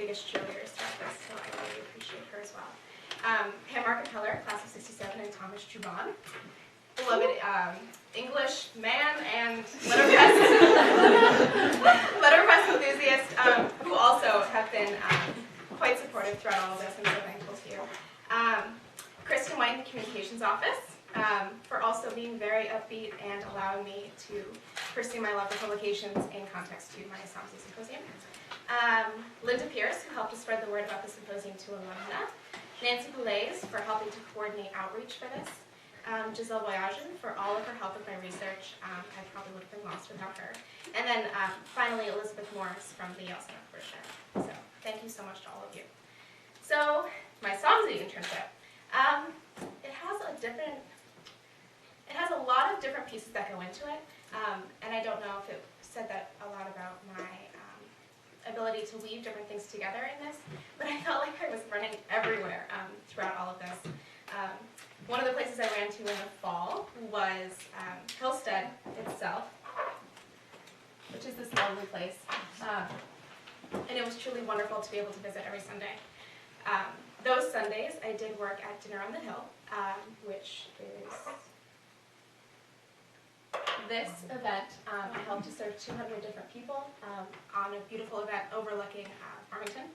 biggest cheerleaders throughout this, so I really appreciate her as well. Pam Markenheller, class of 67, and Thomas Jubon, beloved English man and letter press enthusiast, who also have been quite supportive throughout all of this. I'm so thankful to you. Kristen White in the communications office, for also being very upbeat and allowing me to pursue my love for publications in context to my SOMSI symposium. Linda Pierce, who helped to spread the word about the symposium to alumna. Nancy Pelays for helping to coordinate outreach for this. Giselle Voyagen for all of her help with my research. I probably would have been lost without her. And then finally Elizabeth Morris from the Yale Center for Share. So thank you so much to all of you. So my SOMSI internship. It has a lot of different pieces that go into it. And I don't know if it said that a lot about my ability to weave different things together in this, but I felt like I was running everywhere throughout all of this. One of the places I ran to in the fall was Hillstead itself, which is this lovely place. And it was truly wonderful to be able to visit every Sunday. Those Sundays I did work at Dinner on the Hill, which is this event. I helped to serve 200 different people on a beautiful event overlooking Farmington.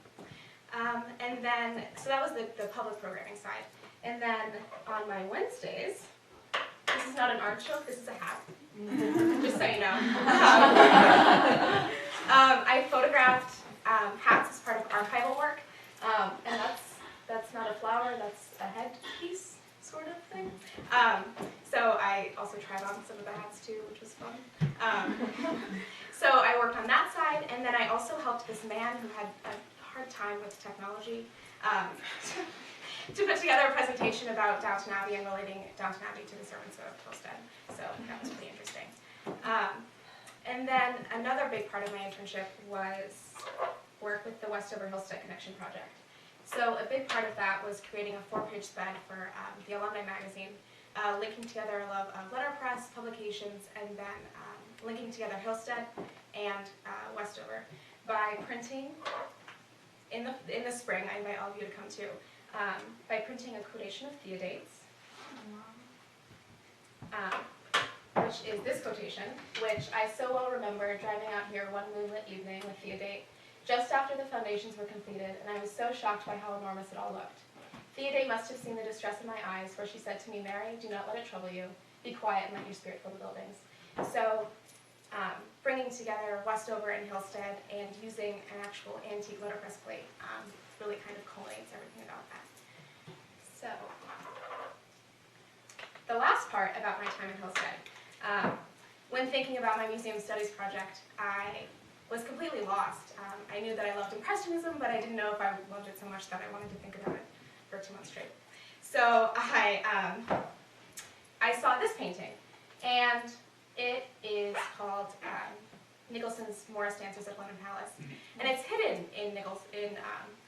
And then, so that was the public programming side. And then on my Wednesdays, this is not an art show, this is a hat, just so you know. I photographed hats as part of archival work, and that's not a flower, that's a headpiece sort of thing. So I also tried on some of the hats too, which was fun. So I worked on that side, and then I also helped this man who had a hard time with technology to put together a presentation about Downton Abbey and relating Downton Abbey to the servants of Hillstead. So that was pretty interesting. And then another big part of my internship was work with the Westover Hillstead Connection Project. So a big part of that was creating a 4-page spread for the alumni magazine, linking together a love of letterpress, publications, and then linking together Hillstead and Westover by printing in the spring. I invite all of you to come too. By printing a quotation of Theodates, which is this quotation, which I so well remember driving out here one moonlit evening with Theodate, just after the foundations were completed, and I was so shocked by how enormous it all looked. Theodate must have seen the distress in my eyes, for she said to me, "Mary, do not let it trouble you. Be quiet and let your spirit fill the buildings." So, bringing together Westover and Hillstead and using an actual antique letterpress plate really kind of culminates everything about that. So, the last part about my time at Hillstead. When thinking about my museum studies project, I was completely lost. I knew that I loved Impressionism, but I didn't know if I loved it so much that I wanted to think about it for 2 months straight. So I saw this painting, and it is called Nicholson's Morris Dancers at London Palace, and it's hidden in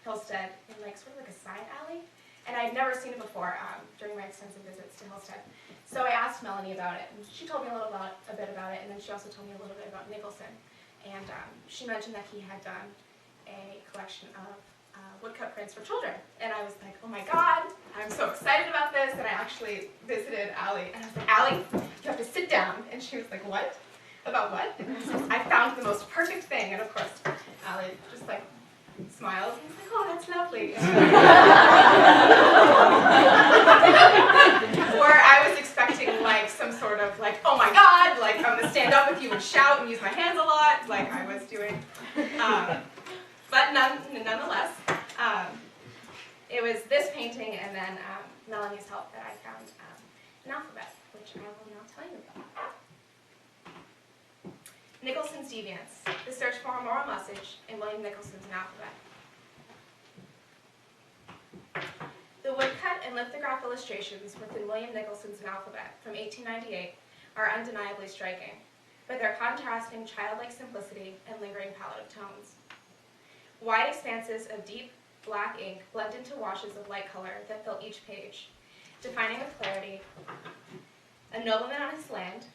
Hillstead in like sort of like a side alley, and I'd never seen it before during my extensive visits to Hillstead. So I asked Melanie about it, and she told me a bit about it, and then she also told me a little bit about Nicholson. And she mentioned that he had done a collection of woodcut prints for children. And I was like, oh my God, I'm so excited about this. And I actually visited Allie. And I was like, Allie, you have to sit down. And she was like, what? About what? And I said, I found the most perfect thing. And of course, Allie just like smiles and was like, oh, that's lovely. Where I was expecting like some sort of like, oh my God, like I'm gonna stand up with you and shout and use my hands a lot, like I was doing. But nonetheless, it was this painting and then Melanie's help that I found an alphabet, which I will now tell you about. Nicholson's Deviance, the search for a moral message in William Nicholson's An Alphabet. The woodcut and lithograph illustrations within William Nicholson's An Alphabet from 1898 are undeniably striking, with their contrasting childlike simplicity and lingering palette of tones. Wide expanses of deep black ink blend into washes of light color that fill each page, defining with clarity a nobleman on his land,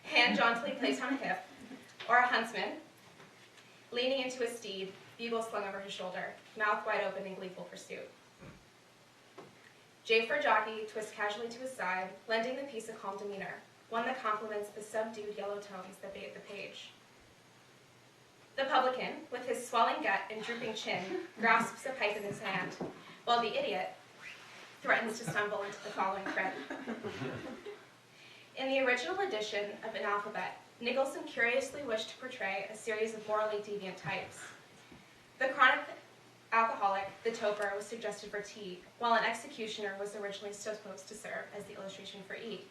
hand jauntily placed on a hip, or a huntsman, leaning into his steed, bugle slung over his shoulder, mouth wide open in gleeful pursuit. J for jockey twists casually to his side, lending the piece a calm demeanor, one that complements the subdued yellow tones that bathe the page. The publican, with his swelling gut and drooping chin, grasps a pipe in his hand, while the idiot threatens to stumble into the following thread. In the original edition of An Alphabet, Nicholson curiously wished to portray a series of morally deviant types. The chronic alcoholic, the toper, was suggested for T, while an executioner was originally supposed to serve as the illustration for E.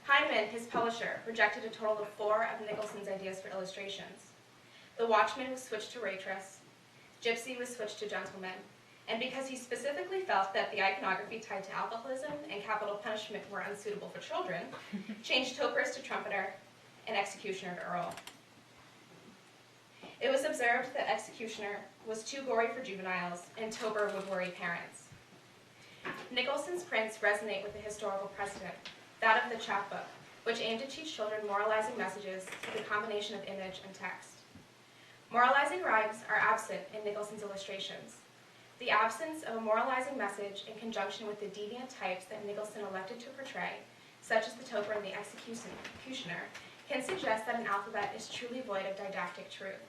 Heinemann, his publisher, rejected a total of 4 of Nicholson's ideas for illustrations. The watchman was switched to waitress, gypsy was switched to gentleman, and because he specifically felt that the iconography tied to alcoholism and capital punishment were unsuitable for children, changed topers to trumpeter and executioner to earl. It was observed that executioner was too gory for juveniles, and toper would worry parents. Nicholson's prints resonate with the historical precedent, that of the chapbook, which aimed to teach children moralizing messages with a combination of image and text. Moralizing rhymes are absent in Nicholson's illustrations. The absence of a moralizing message in conjunction with the deviant types that Nicholson elected to portray, such as the toper and the executioner, can suggest that an alphabet is truly void of didactic truth.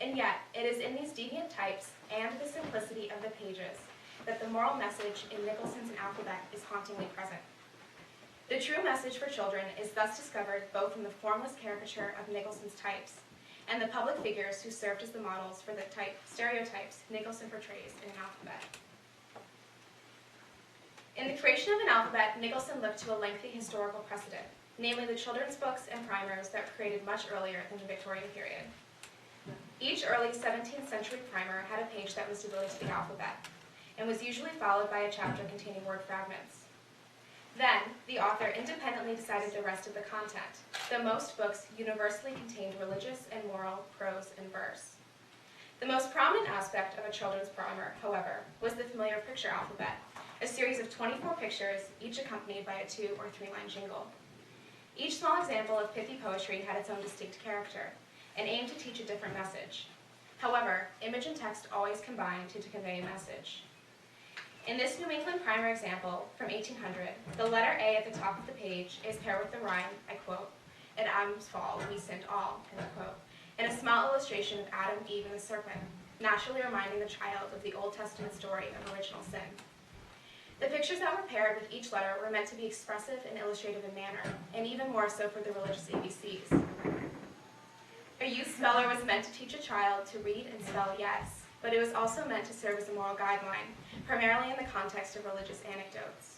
And yet, it is in these deviant types and the simplicity of the pages that the moral message in Nicholson's An Alphabet is hauntingly present. The true message for children is thus discovered both in the formless caricature of Nicholson's types and the public figures who served as the models for the stereotypes Nicholson portrays in An Alphabet. In the creation of An Alphabet, Nicholson looked to a lengthy historical precedent, namely the children's books and primers that were created much earlier than the Victorian period. Each early 17th century primer had a page that was devoted to the alphabet, and was usually followed by a chapter containing word fragments. Then, the author independently decided the rest of the content, though most books universally contained religious and moral prose and verse. The most prominent aspect of a children's primer, however, was the familiar picture alphabet, a series of 24 pictures, each accompanied by a 2- or 3-line jingle. Each small example of pithy poetry had its own distinct character, and aimed to teach a different message. However, image and text always combined to convey a message. In this New England primer example from 1800, the letter A at the top of the page is paired with the rhyme, I quote, "At Adam's fall we sinned all," end quote, and a small illustration of Adam, Eve, and the serpent, naturally reminding the child of the Old Testament story of original sin. The pictures that were paired with each letter were meant to be expressive and illustrative in manner, and even more so for the religious ABCs. A youth speller was meant to teach a child to read and spell yes, but it was also meant to serve as a moral guideline, primarily in the context of religious anecdotes.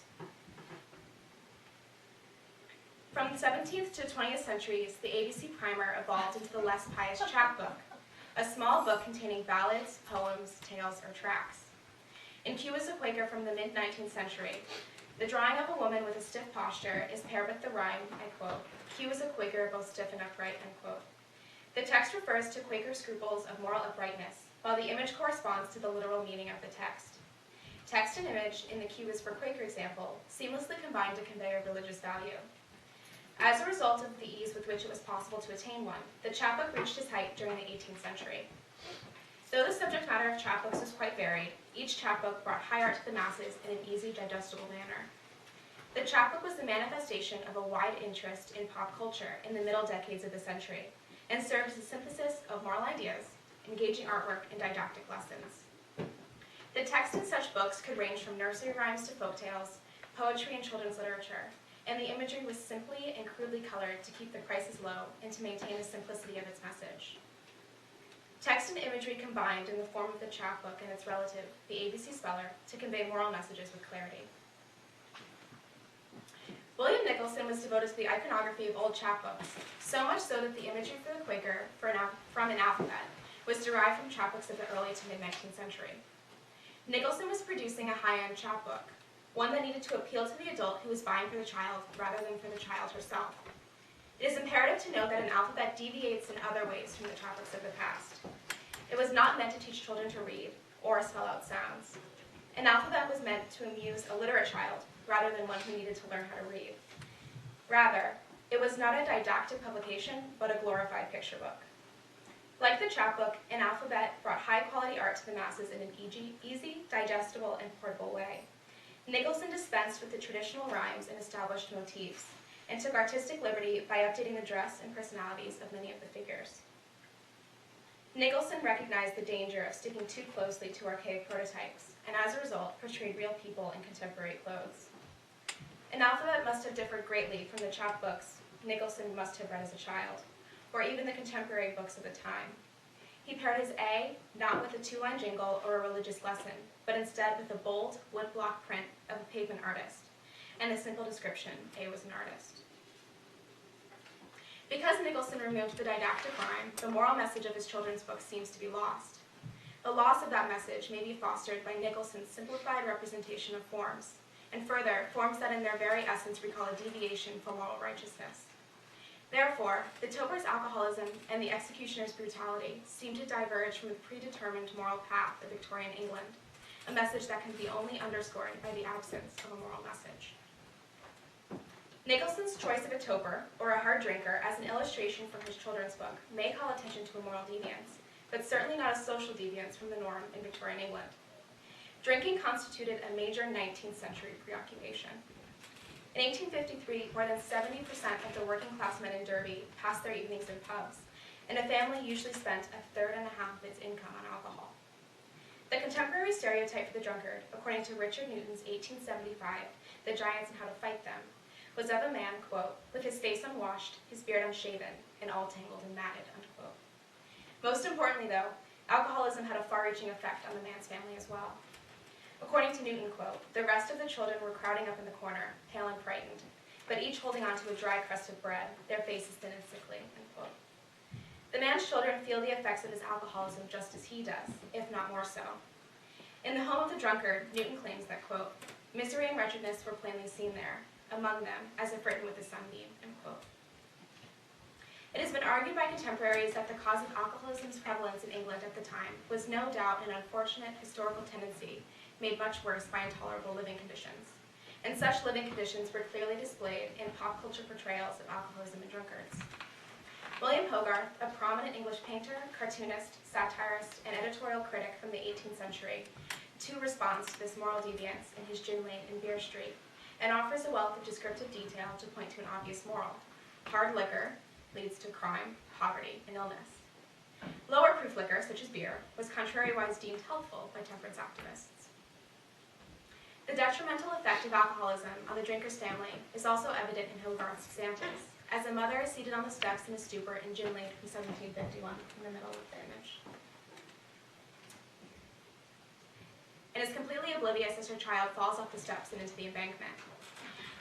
From the 17th to 20th centuries, the ABC primer evolved into the less pious chapbook, a small book containing ballads, poems, tales, or tracts. In Q is a Quaker from the mid-19th century, the drawing of a woman with a stiff posture is paired with the rhyme, I quote, "Q is a Quaker, both stiff and upright," end quote. The text refers to Quaker scruples of moral uprightness, while the image corresponds to the literal meaning of the text. Text and image, in the Q is for Quaker example, seamlessly combine to convey a religious value. As a result of the ease with which it was possible to attain one, the chapbook reached its height during the 18th century. Though the subject matter of chapbooks was quite varied, each chapbook brought high art to the masses in an easy, digestible manner. The chapbook was the manifestation of a wide interest in pop culture in the middle decades of the century, and served as a synthesis of moral ideas, engaging artwork, and didactic lessons. The text in such books could range from nursery rhymes to folktales, poetry and children's literature, and the imagery was simply and crudely colored to keep the prices low and to maintain the simplicity of its message. Text and imagery combined in the form of the chapbook and its relative, the ABC speller, to convey moral messages with clarity. William Nicholson was devoted to the iconography of old chapbooks, so much so that the imagery for the Quaker from An Alphabet was derived from chapbooks of the early to mid-19th century. Nicholson was producing a high-end chapbook, one that needed to appeal to the adult who was buying for the child rather than for the child herself. It is imperative to note that An Alphabet deviates in other ways from the chapbooks of the past. It was not meant to teach children to read or spell out sounds. An Alphabet was meant to amuse a literate child rather than one who needed to learn how to read. Rather, it was not a didactic publication, but a glorified picture book. Like the chapbook, an alphabet brought high-quality art to the masses in an easy, digestible, and portable way. Nicholson dispensed with the traditional rhymes and established motifs, and took artistic liberty by updating the dress and personalities of many of the figures. Nicholson recognized the danger of sticking too closely to archaic prototypes, and as a result, portrayed real people in contemporary clothes. An alphabet must have differed greatly from the chapbooks Nicholson must have read as a child, or even the contemporary books of the time. He paired his A not with a two-line jingle or a religious lesson, but instead with a bold, woodblock print of a pavement artist, and a simple description, A was an artist. Because Nicholson removed the didactic rhyme, the moral message of his children's book seems to be lost. The loss of that message may be fostered by Nicholson's simplified representation of forms, and further, forms that in their very essence recall a deviation from moral righteousness. Therefore, the toper's alcoholism and the executioner's brutality seem to diverge from the predetermined moral path of Victorian England, a message that can be only underscored by the absence of a moral message. Nicholson's choice of a toper, or a hard drinker, as an illustration for his children's book may call attention to a moral deviance, but certainly not a social deviance from the norm in Victorian England. Drinking constituted a major 19th century preoccupation. In 1853, more than 70% of the working class men in Derby passed their evenings in pubs, and a family usually spent a third and a half of its income on alcohol. The contemporary stereotype for the drunkard, according to Richard Newton's 1875, The Giants and How to Fight Them, was of a man, quote, with his face unwashed, his beard unshaven, and all tangled and matted, unquote. Most importantly, though, alcoholism had a far-reaching effect on the man's family as well. According to Newton, quote, the rest of the children were crowding up in the corner, pale and frightened, but each holding on to a dry crust of bread, their faces thin and sickly, unquote. The man's children feel the effects of his alcoholism just as he does, if not more so. In The Home of the Drunkard, Newton claims that, quote, misery and wretchedness were plainly seen there, among them, as if written with a sunbeam, unquote. It has been argued by contemporaries that the cause of alcoholism's prevalence in England at the time was no doubt an unfortunate historical tendency made much worse by intolerable living conditions, and such living conditions were clearly displayed in pop culture portrayals of alcoholism and drunkards. William Hogarth, a prominent English painter, cartoonist, satirist, and editorial critic from the 18th century, too responds to this moral deviance in his Gin Lane and Beer Street, and offers a wealth of descriptive detail to point to an obvious moral. Hard liquor leads to crime, poverty, and illness. Lower proof liquor, such as beer, was contrariwise deemed helpful by temperance activists. The detrimental effect of alcoholism on the drinker's family is also evident in Hogarth's examples, as a mother is seated on the steps in a stupor in Gin Lane from 1751, in the middle of the image, and is completely oblivious as her child falls off the steps and into the embankment.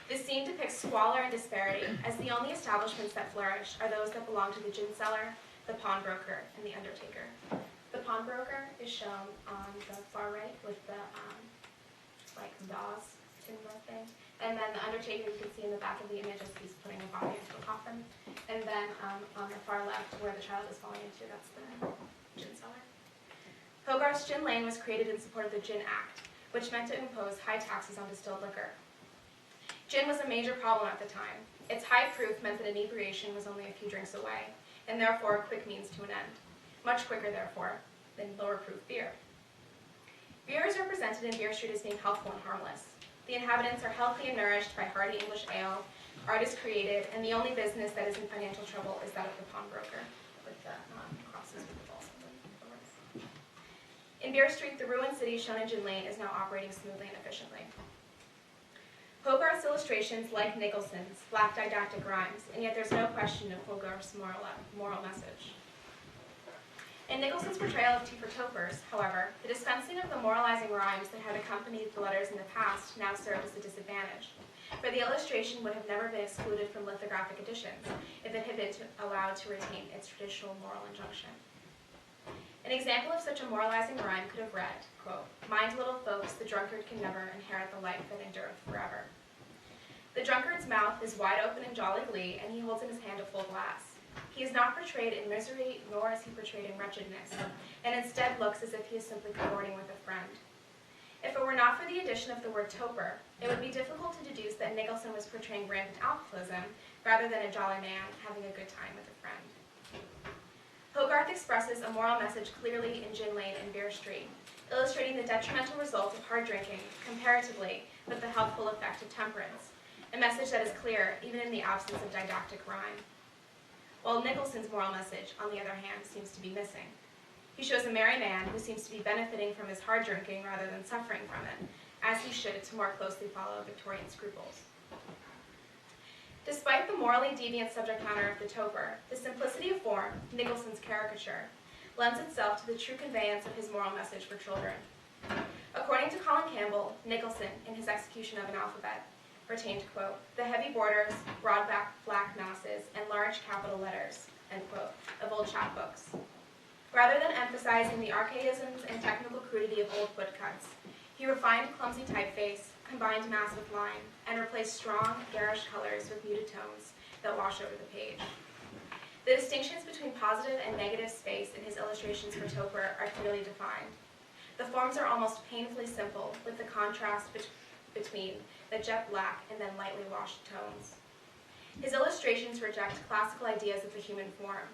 This scene depicts squalor and disparity, as the only establishments that flourish are those that belong to the gin seller, the pawnbroker, and the undertaker. The pawnbroker is shown on the far right with the like vase in the thing, and then the undertaker you can see in the back of the image as he's putting a body into a coffin, and then on the far left where the child is falling into, that's the gin seller. Hogarth's Gin Lane was created in support of the Gin Act, which meant to impose high taxes on distilled liquor. Gin was a major problem at the time. Its high proof meant that inebriation was only a few drinks away, and therefore a quick means to an end. Much quicker, therefore, than lower proof beer. Beer is represented in Beer Street as being healthful and harmless. The inhabitants are healthy and nourished by hearty English ale, art is created, and the only business that is in financial trouble is that of the pawnbroker, with the crosses with the balls. In Beer Street, the ruined city shown in Gin Lane is now operating smoothly and efficiently. Hogarth's illustrations, like Nicholson's, lack didactic rhymes, and yet there's no question of Hogarth's moral message. In Nicholson's portrayal of Tea for Topers, however, the dispensing of the moralizing rhymes that had accompanied the letters in the past now served as a disadvantage, for the illustration would have never been excluded from lithographic editions if it had been allowed to retain its traditional moral injunction. An example of such a moralizing rhyme could have read, quote, mind little folks, the drunkard can never inherit the life that endureth forever. The drunkard's mouth is wide open in jolly glee, and he holds in his hand a full glass. He is not portrayed in misery, nor is he portrayed in wretchedness, and instead looks as if he is simply cavorting with a friend. If it were not for the addition of the word toper, it would be difficult to deduce that Nicholson was portraying rampant alcoholism rather than a jolly man having a good time with a friend. Hogarth expresses a moral message clearly in Gin Lane and Beer Street, illustrating the detrimental result of hard drinking comparatively with the helpful effect of temperance, a message that is clear even in the absence of didactic rhyme. While Nicholson's moral message, on the other hand, seems to be missing. He shows a merry man who seems to be benefiting from his hard drinking rather than suffering from it, as he should to more closely follow Victorian scruples. Despite the morally deviant subject matter of the toper, the simplicity of form, Nicholson's caricature, lends itself to the true conveyance of his moral message for children. According to Colin Campbell, Nicholson, in his execution of an alphabet, retained, quote, the heavy borders, broad black masses, and large capital letters, end quote, of old chapbooks. Rather than emphasizing the archaisms and technical crudity of old woodcuts, he refined clumsy typeface, combined mass with line, and replaced strong, garish colors with muted tones that wash over the page. The distinctions between positive and negative space in his illustrations for Toper are clearly defined. The forms are almost painfully simple, with the contrast between the jet black and then lightly washed tones. His illustrations reject classical ideas of the human form.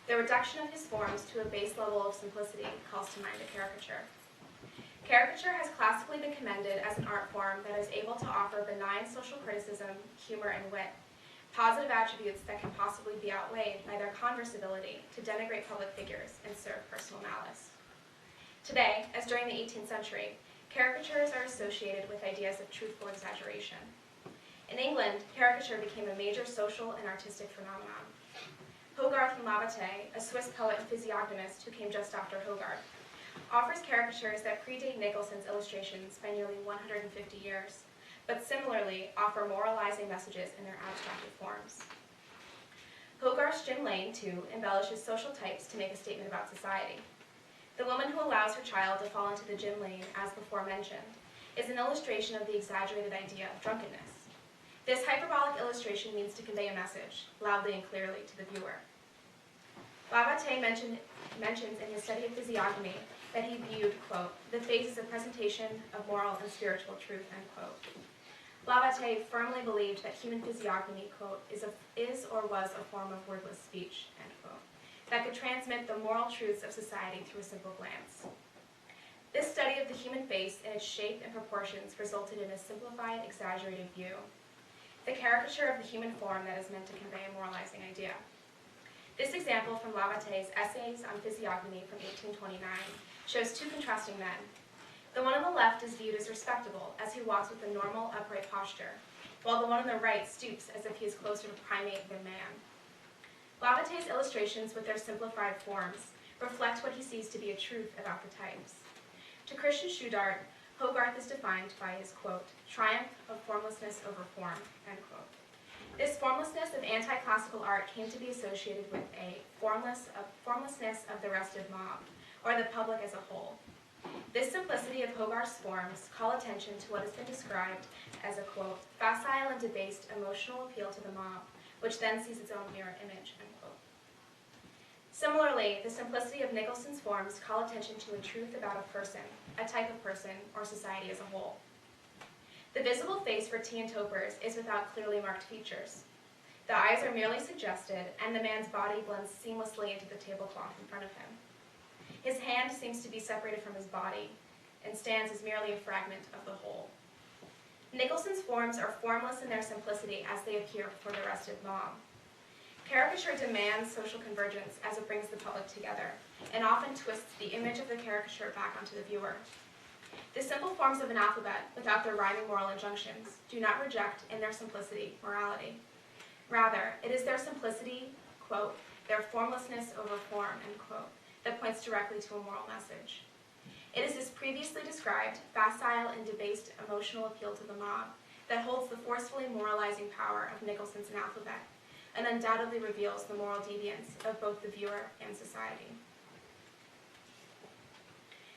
The reduction of his forms to a base level of simplicity calls to mind a caricature. Caricature has classically been commended as an art form that is able to offer benign social criticism, humor, and wit, positive attributes that can possibly be outweighed by their converse ability to denigrate public figures and serve personal malice. Today, as during the 18th century, caricatures are associated with ideas of truthful exaggeration. In England, caricature became a major social and artistic phenomenon. Hogarth and Lavater, a Swiss poet and physiognomist who came just after Hogarth, offers caricatures that predate Nicholson's illustrations by nearly 150 years, but similarly offer moralizing messages in their abstracted forms. Hogarth's Gin Lane, too, embellishes social types to make a statement about society. The woman who allows her child to fall into the gin lane, as before mentioned, is an illustration of the exaggerated idea of drunkenness. This hyperbolic illustration means to convey a message, loudly and clearly, to the viewer. Lavater mentions in his study of physiognomy that he viewed, quote, the face as a presentation of moral and spiritual truth, end quote. Lavater firmly believed that human physiognomy, quote, is or was a form of wordless speech, end quote, that could transmit the moral truths of society through a simple glance. This study of the human face in its shape and proportions resulted in a simplified, exaggerated view, the caricature of the human form that is meant to convey a moralizing idea. This example from Lavater's Essays on Physiognomy from 1829 shows two contrasting men. The one on the left is viewed as respectable, as he walks with a normal, upright posture, while the one on the right stoops as if he is closer to primate than man. Lavater's illustrations, with their simplified forms, reflect what he sees to be a truth about the types. To Christian Schudardt, Hogarth is defined by his, quote, triumph of formlessness over form, end quote. This formlessness of anti-classical art came to be associated with a formlessness of the restive mob, or the public as a whole. This simplicity of Hogarth's forms call attention to what has been described as a, quote, facile and debased emotional appeal to the mob, which then sees its own mirror image, end quote. Similarly, the simplicity of Nicholson's forms call attention to a truth about a person, a type of person, or society as a whole. The visible face for tea and topers is without clearly marked features. The eyes are merely suggested, and the man's body blends seamlessly into the tablecloth in front of him. His hand seems to be separated from his body, and stands as merely a fragment of the whole. Nicholson's forms are formless in their simplicity as they appear before the restive mob. Caricature demands social convergence as it brings the public together, and often twists the image of the caricature back onto the viewer. The simple forms of an alphabet, without their rhyming moral injunctions, do not reject, in their simplicity, morality. Rather, it is their simplicity, quote, their formlessness over form, end quote, that points directly to a moral message. It is this previously described, facile and debased emotional appeal to the mob that holds the forcefully moralizing power of Nicholson's An Alphabet, and undoubtedly reveals the moral deviance of both the viewer and society.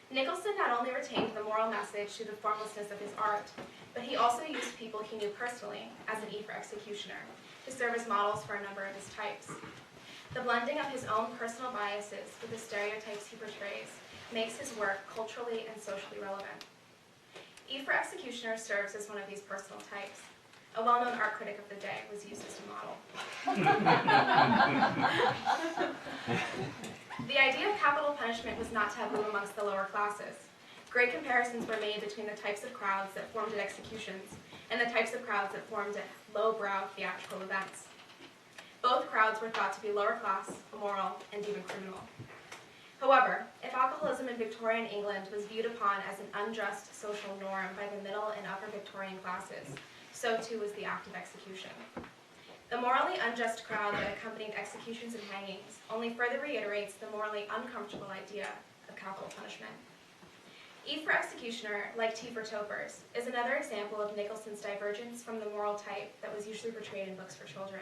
Nicholson not only retained the moral message through the formlessness of his art, but he also used people he knew personally, as an E for executioner, to serve as models for a number of his types. The blending of his own personal biases with the stereotypes he portrays makes his work culturally and socially relevant. E for executioner serves as one of these personal types. A well-known art critic of the day was used as a model. The idea of capital punishment was not taboo amongst the lower classes. Great comparisons were made between the types of crowds that formed at executions and the types of crowds that formed at lowbrow theatrical events. Both crowds were thought to be lower class, immoral, and even criminal. However, if alcoholism in Victorian England was viewed upon as an unjust social norm by the middle and upper Victorian classes, so too was the act of execution. The morally unjust crowd that accompanied executions and hangings only further reiterates the morally uncomfortable idea of capital punishment. E for executioner, like T for topers, is another example of Nicholson's divergence from the moral type that was usually portrayed in books for children.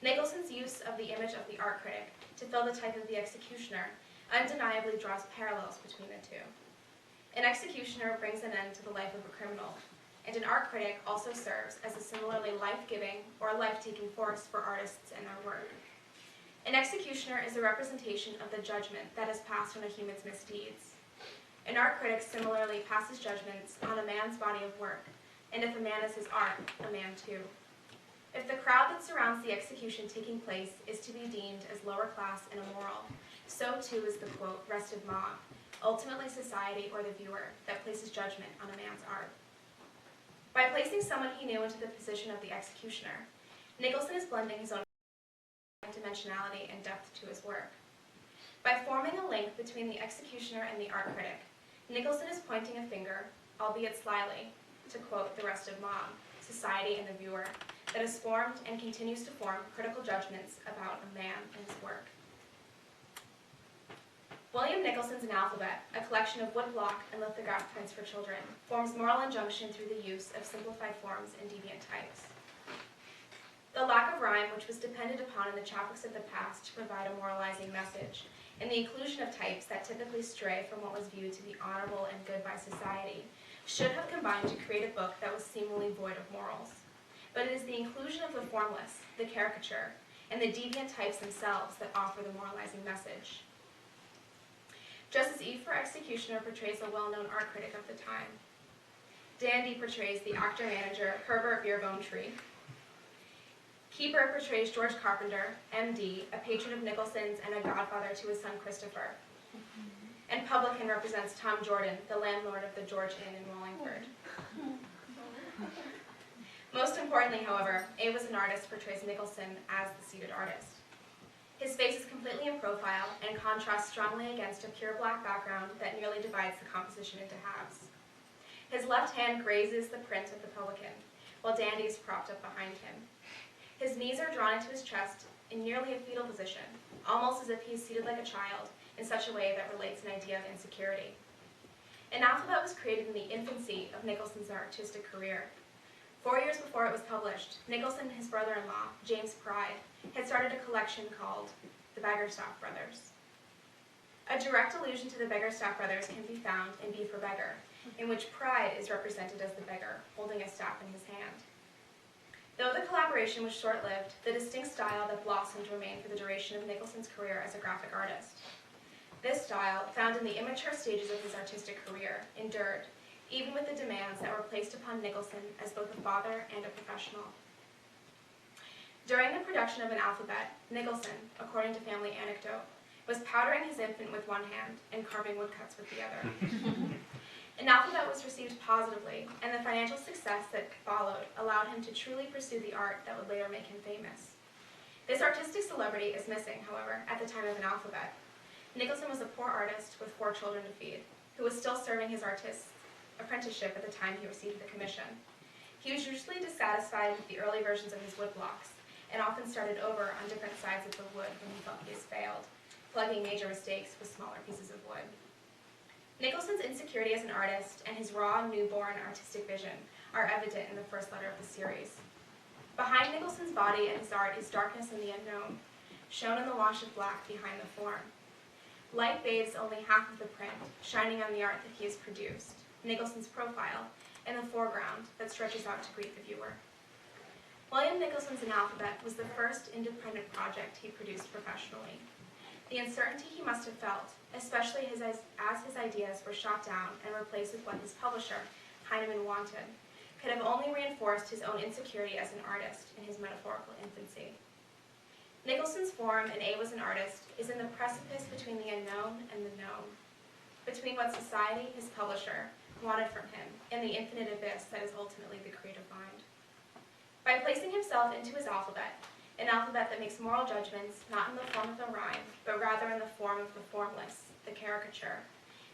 Nicholson's use of the image of the art critic to fill the type of the executioner undeniably draws parallels between the two. An executioner brings an end to the life of a criminal, and an art critic also serves as a similarly life-giving or life-taking force for artists and their work. An executioner is a representation of the judgment that is passed on a human's misdeeds. An art critic similarly passes judgments on a man's body of work, and if a man is his art, a man too. If the crowd that surrounds the execution taking place is to be deemed as lower class and immoral, so too is the, quote, restive mob, ultimately society or the viewer, that places judgment on a man's art. By placing someone he knew into the position of the executioner, Nicholson is blending his own dimensionality and depth to his work. By forming a link between the executioner and the art critic, Nicholson is pointing a finger, albeit slyly, to quote the restive mob, society and the viewer, that has formed and continues to form critical judgments about a man and his work. William Nicholson's An Alphabet, a collection of woodblock and lithograph prints for children, forms moral injunction through the use of simplified forms and deviant types. The lack of rhyme, which was depended upon in the chapbooks of the past to provide a moralizing message, and the inclusion of types that typically stray from what was viewed to be honorable and good by society, should have combined to create a book that was seemingly void of morals. But it is the inclusion of the formless, the caricature, and the deviant types themselves that offer the moralizing message. Just as E for executioner portrays a well-known art critic of the time, Dandy portrays the actor-manager Herbert Beerbone Tree. Keeper portrays George Carpenter, M.D., a patron of Nicholson's and a godfather to his son Christopher. And Publican represents Tom Jordan, the landlord of the George Inn in Wallingford. Most importantly, however, A Was an Artist portrays Nicholson as the seated artist. His face is completely in profile and contrasts strongly against a pure black background that nearly divides the composition into halves. His left hand grazes the print of the publican, while Dandy is propped up behind him. His knees are drawn into his chest in nearly a fetal position, almost as if he is seated like a child, in such a way that relates an idea of insecurity. An Alphabet was created in the infancy of Nicholson's artistic career. 4 years before it was published, Nicholson and his brother-in-law, James Pride, had started a collection called The Beggarstaff Brothers. A direct allusion to the Beggarstaff Brothers can be found in B for Beggar, in which Pride is represented as the beggar, holding a staff in his hand. Though the collaboration was short-lived, the distinct style that blossomed remained for the duration of Nicholson's career as a graphic artist. This style, found in the immature stages of his artistic career, endured, even with the demands that were placed upon Nicholson as both a father and a professional. During the production of An Alphabet, Nicholson, according to family anecdote, was powdering his infant with one hand and carving woodcuts with the other. An Alphabet was received positively, and the financial success that followed allowed him to truly pursue the art that would later make him famous. This artistic celebrity is missing, however, at the time of An Alphabet. Nicholson was a poor artist with 4 children to feed, who was still serving his artist's apprenticeship at the time he received the commission. He was usually dissatisfied with the early versions of his woodblocks, and often started over on different sides of the wood when he felt he has failed, plugging major mistakes with smaller pieces of wood. Nicholson's insecurity as an artist and his raw, newborn artistic vision are evident in the first letter of the series. Behind Nicholson's body and his art is darkness and the unknown, shown in the wash of black behind the form. Light bathes only half of the print, shining on the art that he has produced, Nicholson's profile, and the foreground that stretches out to greet the viewer. William Nicholson's An Alphabet was the first independent project he produced professionally. The uncertainty he must have felt, especially as his ideas were shot down and replaced with what his publisher, Heinemann, wanted, could have only reinforced his own insecurity as an artist in his metaphorical infancy. Nicholson's form in A Was an Artist is in the precipice between the unknown and the known, between what society, his publisher, wanted from him, and the infinite abyss that is ultimately the creative mind. By placing himself into his alphabet, an alphabet that makes moral judgments not in the form of the rhyme, but rather in the form of the formless, the caricature,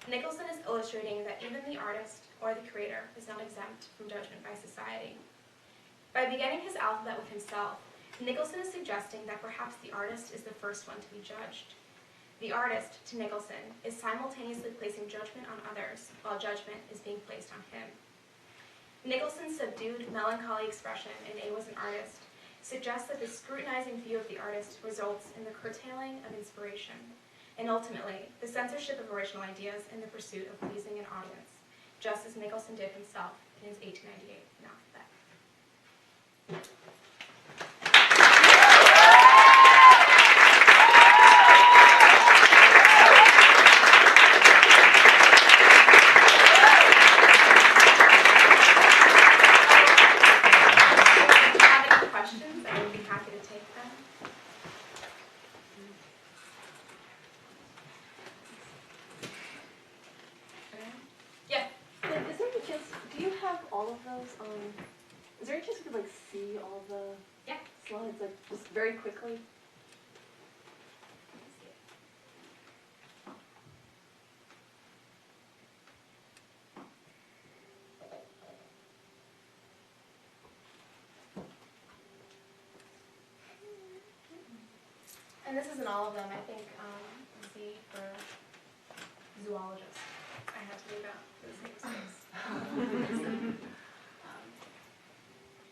Nicholson is illustrating that even the artist, or the creator, is not exempt from judgment by society. By beginning his alphabet with himself, Nicholson is suggesting that perhaps the artist is the first one to be judged. The artist, to Nicholson, is simultaneously placing judgment on others, while judgment is being placed on him. Nicholson's subdued, melancholy expression in A Was an Artist suggests that the scrutinizing view of the artist results in the curtailing of inspiration, and ultimately, the censorship of original ideas in the pursuit of pleasing an audience, just as Nicholson did himself in his 1898 alphabet. Is there any chance we could see all the slides just very quickly? And this isn't all of them. I think Z for zoologist. I had to leave out the same space.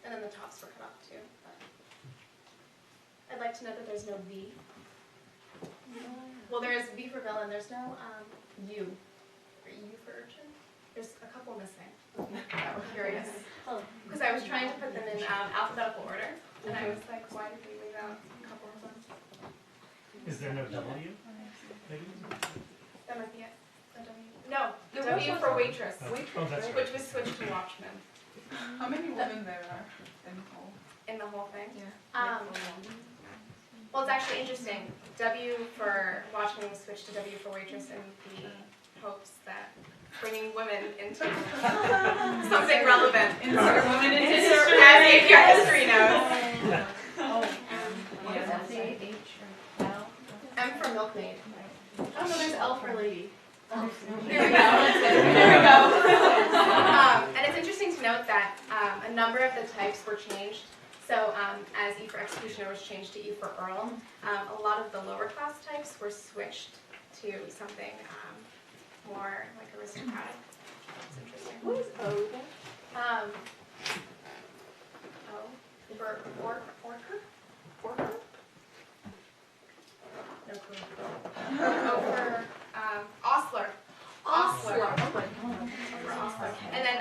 And then the tops were cut off too. But I'd like to note that there's no V. Well, there is V for villain. There's no U. Or U for urchin. There's a couple missing. That were curious. Because I was trying to put them in alphabetical order, and I was like, why did we leave out a couple of them? Is there no W? Maybe? That might be it. A W. No, the W for waitress, Oh, that's right. which was switched to watchman. How many women there are in the whole? In the whole thing? Yeah. Well, it's actually interesting. W for watchman was switched to W for waitress in the hopes that bringing women into something relevant. Insert women in history. As APR history knows. M for milkmaid. Oh no, there's L for lady. There we go. There we go. And it's interesting to note that a number of the types were changed. So as E for executioner was changed to E for earl, a lot of the lower class types were switched to something more like aristocratic. It's interesting. What is O then? O for orker? No clue. O for ostler. Ostler. For ostler. And then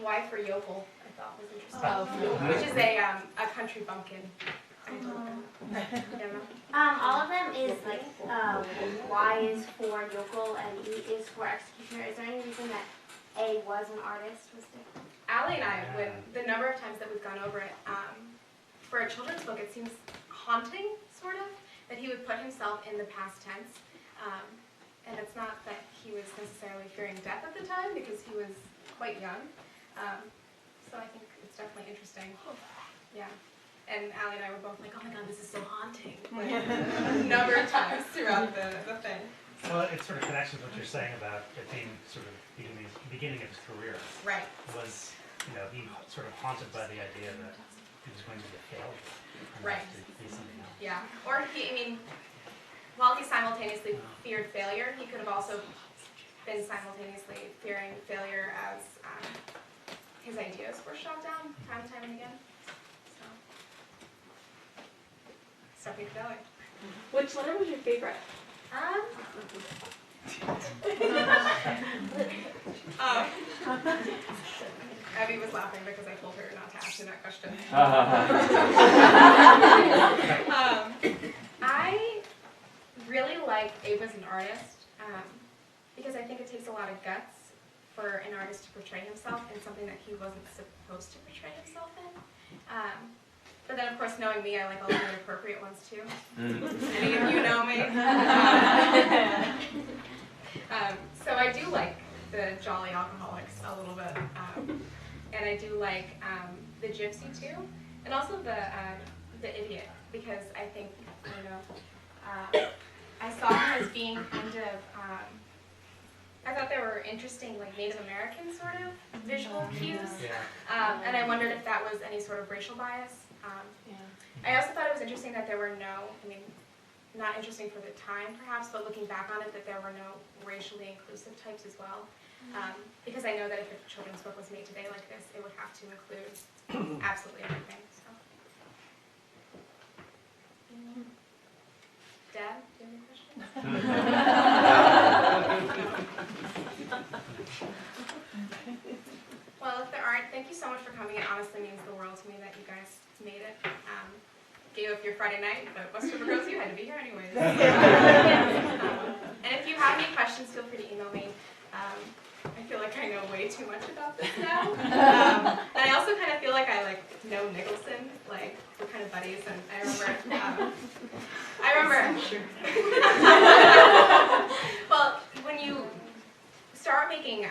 Y for yokel, I thought was interesting. Which is a country bumpkin. All of them is like Y is for yokel and E is for executioner. Is there any reason that A Was an Artist was different? Allie and I, when the number of times that we've gone over it, for a children's book, it seems haunting, sort of, that he would put himself in the past tense. And it's not that he was necessarily fearing death at the time, because he was quite young. So I think it's definitely interesting. Yeah. And Allie and I were both like, oh my god, this is so haunting. Like, a number of times throughout the thing. Well, it sort of connects with what you're saying about it being sort of beginning of his career. Right. Was, he sort of haunted by the idea that he was going to be a failure. And Right. have to be something else. Yeah. Or while he simultaneously feared failure, he could have also been simultaneously fearing failure as his ideas were shot down time and time and again. So he failure. Which letter was your favorite? Abby was laughing because I told her not to ask me that question. I really like A Was an Artist because I think it takes a lot of guts for an artist to portray himself in something that he wasn't supposed to portray himself in. But then, of course, knowing me, I like all the inappropriate ones too. Any of you know me. So I do like the Jolly Alcoholics a little bit, and I do like the Gypsy too, and also the Idiot, because I think, you know, I saw them as being kind of, I thought they were interesting, like Native American sort of visual cues, Yeah. and I wondered if that was any sort of racial bias. I also thought it was interesting that there were no, I mean, not interesting for the time perhaps, but looking back on it, that there were no racially inclusive types as well. Because I know that if a children's book was made today like this, it would have to include absolutely everything. So. Dad, do you have any questions? Well, if there aren't, thank you so much for coming. It honestly means the world to me that you guys made it. Gave up your Friday night, but West River Girls, you had to be here anyways. And if you have any questions, feel free to email me. I feel like I know way too much about this now. And I also kind of feel like I know Nicholson, like we're kind of buddies. And I remember. Well, when you start making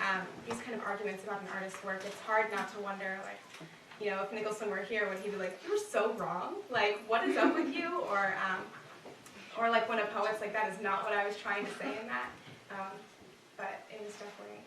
these kind of arguments about an artist's work, it's hard not to wonder, like, you know, if Nicholson were here, would he be like, "You're so wrong. Like, what is up with you?" Or like when a poet's like, "That is not what I was trying to say in that." But it was definitely